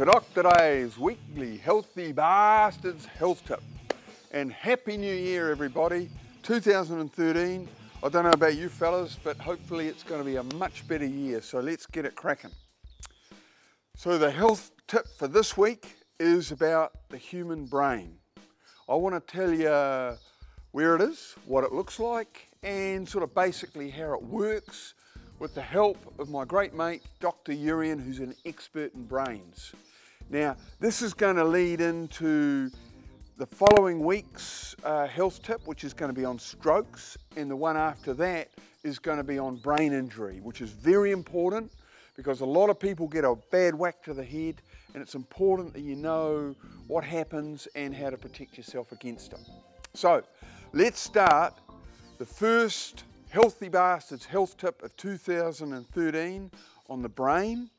to Dr. Dave's weekly Healthy Bastards health tip. And Happy New Year, everybody. 2013. I don't know about you fellas, but hopefully it's going to be a much better year. So let's get it cracking. So the health tip for this week is about the human brain. I want to tell you where it is, what it looks like, and sort of basically how it works, with the help of my great mate, Dr. Urian, who's an expert in brains. Now, this is going to lead into the following week's health tip, which is going to be on strokes, and the one after that is going to be on brain injury, which is very important because a lot of people get a bad whack to the head, and it's important that you know what happens and how to protect yourself against it. So, let's start the first Healthy Bastards health tip of 2013 on the brain.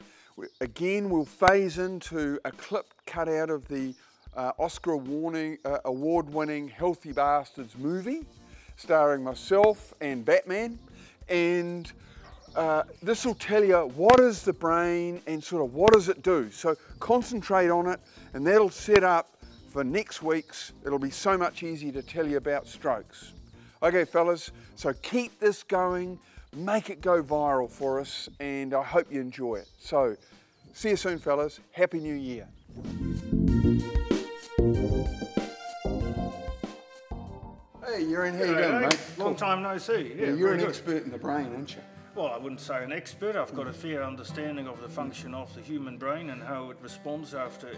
Again, we'll phase into a clip cut out of the Oscar award-winning Healthy Bastards movie, starring myself and Batman. And this will tell you what is the brain and sort of what does it do. So concentrate on it, and that'll set up for next week's. It'll be so much easier to tell you about strokes. Okay, fellas, so keep this going, make it go viral for us, and I hope you enjoy it. So, see you soon, fellas. Happy New Year. Hey, Urian, how you doing, mate? Long time no see. Yeah, you're an expert in the brain, aren't you? Well, I wouldn't say an expert. I've got a fair understanding of the function of the human brain and how it responds after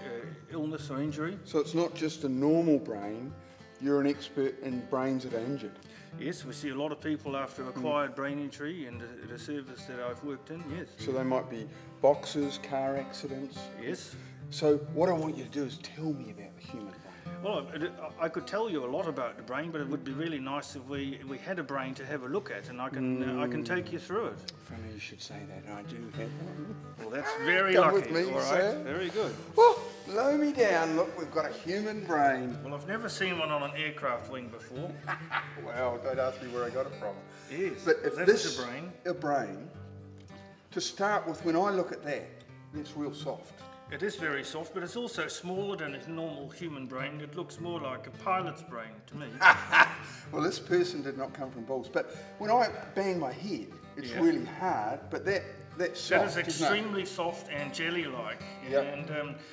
illness or injury. So it's not just a normal brain, you're an expert in brains that are injured. Yes, we see a lot of people after acquired brain injury in the service that I've worked in, yes. So they might be boxers, car accidents? Yes. So what I want you to do is tell me about the human brain. Well, I could tell you a lot about the brain, but it would be really nice if we had a brain to have a look at, and I can take you through it. Funny you should say that, I do have one. Well, that's very Come lucky. with me, all right, sir. very good. Oh, blow me down. Look, we've got a human brain. Well, I've never seen one on an aircraft wing before. Well, don't ask me where I got it from. Yes, but if that this is a brain. A brain, to start with, when I look at that, it's real soft. It is very soft, but it's also smaller than a normal human brain. It looks more like a pilot's brain to me. Well, this person did not come from balls, but when I bang my head, it's really hard, but that's soft. That is extremely soft and jelly-like. Yep.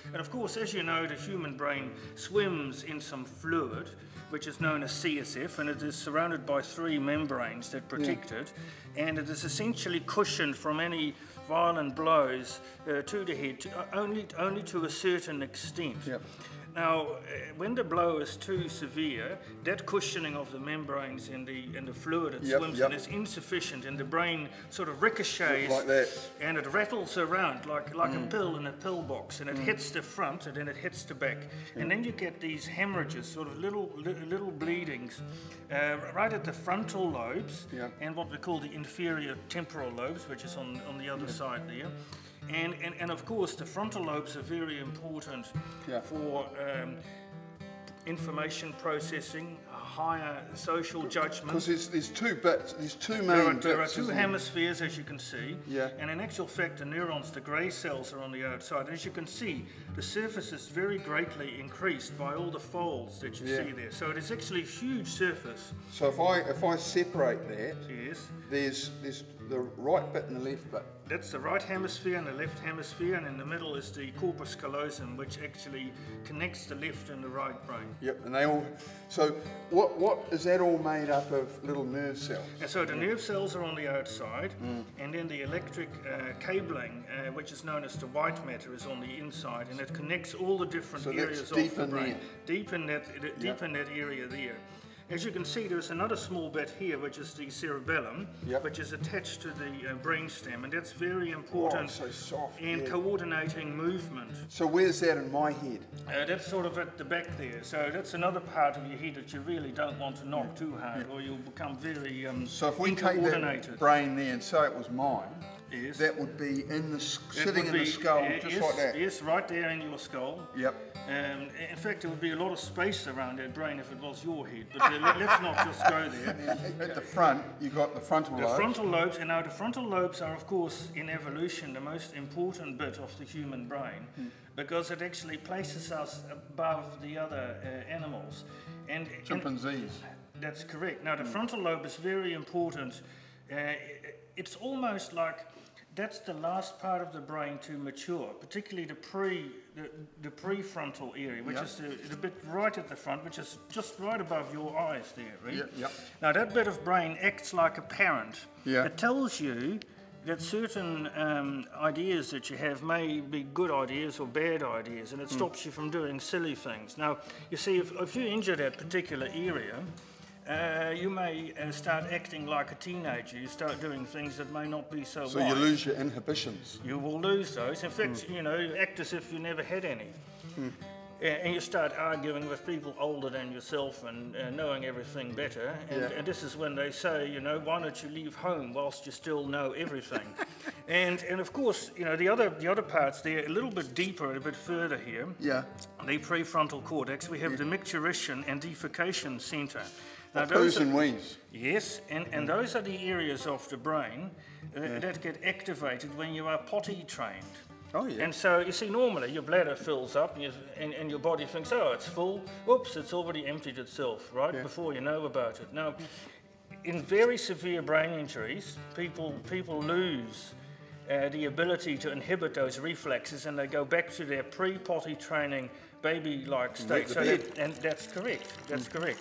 And of course, as you know, the human brain swims in some fluid, which is known as CSF, and it is surrounded by 3 membranes that protect it, and it is essentially cushioned from any violent blows to the head, only to a certain extent. Yep. Now, when the blow is too severe, that cushioning of the membranes in the fluid it swims in is insufficient, and the brain sort of ricochets like that, and it rattles around like a pill in a pill box, and it hits the front and then it hits the back, and then you get these hemorrhages, sort of little bleedings, right at the frontal lobes and what we call the inferior temporal lobes, which is on the other side there. And of course, the frontal lobes are very important for information processing, higher social judgment. Because there's 2 bits, there's 2 main bits. There are 2 hemispheres, as you can see, Yeah. and in actual fact, the neurons, the grey cells, are on the outside. And as you can see, the surface is very greatly increased by all the folds that you see there. So it is actually a huge surface. So if I separate that, there's the right bit and the left bit. That's the right hemisphere and the left hemisphere, and in the middle is the corpus callosum, which actually connects the left and the right brain. Yep, and they all. So what is that all made up of? Little nerve cells. And so the nerve cells are on the outside, and then the electric cabling, which is known as the white matter, is on the inside, and it connects all the different areas of the brain. Deep in that area there. As you can see, there's another small bit here, which is the cerebellum, which is attached to the brainstem, and that's very important in coordinating movement. So where's that in my head? That's sort of at the back there. So that's another part of your head that you really don't want to knock too hard, or you'll become very so if we take that brain there and say it was mine, yes. that would be sitting in the skull, just like that. Yes, right there in your skull. Yep. In fact, there would be a lot of space around that brain if it was your head, but let's not just go there. At the front, you've got the frontal lobes. The frontal lobes, and now the frontal lobes are, of course, in evolution, the most important bit of the human brain, because it actually places us above the other animals. And chimpanzees. That's correct. Now, the frontal lobe is very important. It's almost like that's the last part of the brain to mature, particularly the prefrontal area, which is the bit right at the front, which is just right above your eyes there, right? Yep. Now, that bit of brain acts like a parent. It tells you that certain ideas that you have may be good ideas or bad ideas, and it stops you from doing silly things. Now, you see, if you injure that particular area, you may start acting like a teenager. You start doing things that may not be so wise. So you lose your inhibitions. You will lose those. In fact, you know, act as if you never had any. And you start arguing with people older than yourself and knowing everything better. And this is when they say, you know, why don't you leave home whilst you still know everything? and of course, you know, the other parts, they're a little bit deeper, a bit further here. Yeah. The prefrontal cortex, we have the micturition and defecation centre. Now, poos and wees. Yes, and those are the areas of the brain that get activated when you are potty trained. Oh, yeah. And so, you see, normally your bladder fills up and your body thinks, oh, it's full. Oops, it's already emptied itself, right, before you know about it. Now, in very severe brain injuries, people lose the ability to inhibit those reflexes, and they go back to their pre-potty training baby-like state. And that's correct. That's correct.